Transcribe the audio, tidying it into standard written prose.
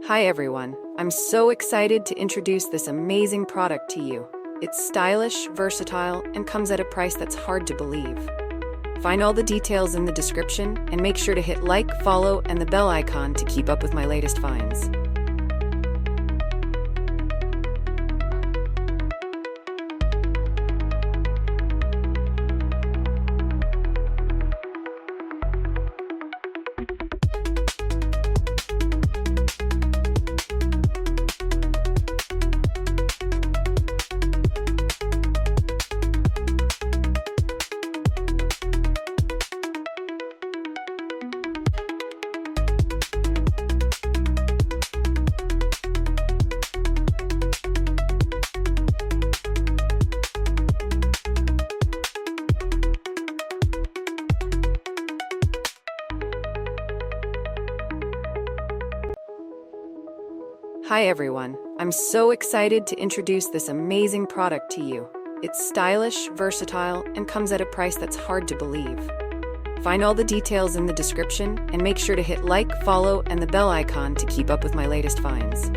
Hi everyone, I'm so excited to introduce this amazing product to you. It's stylish, versatile, and comes at a price that's hard to believe. Find all the details in the description and make sure to hit like, follow, and the bell icon to keep up with my latest finds. Hi everyone, I'm so excited to introduce this amazing product to you. It's stylish, versatile, and comes at a price that's hard to believe. Find all the details in the description and make sure to hit like, follow, and the bell icon to keep up with my latest finds.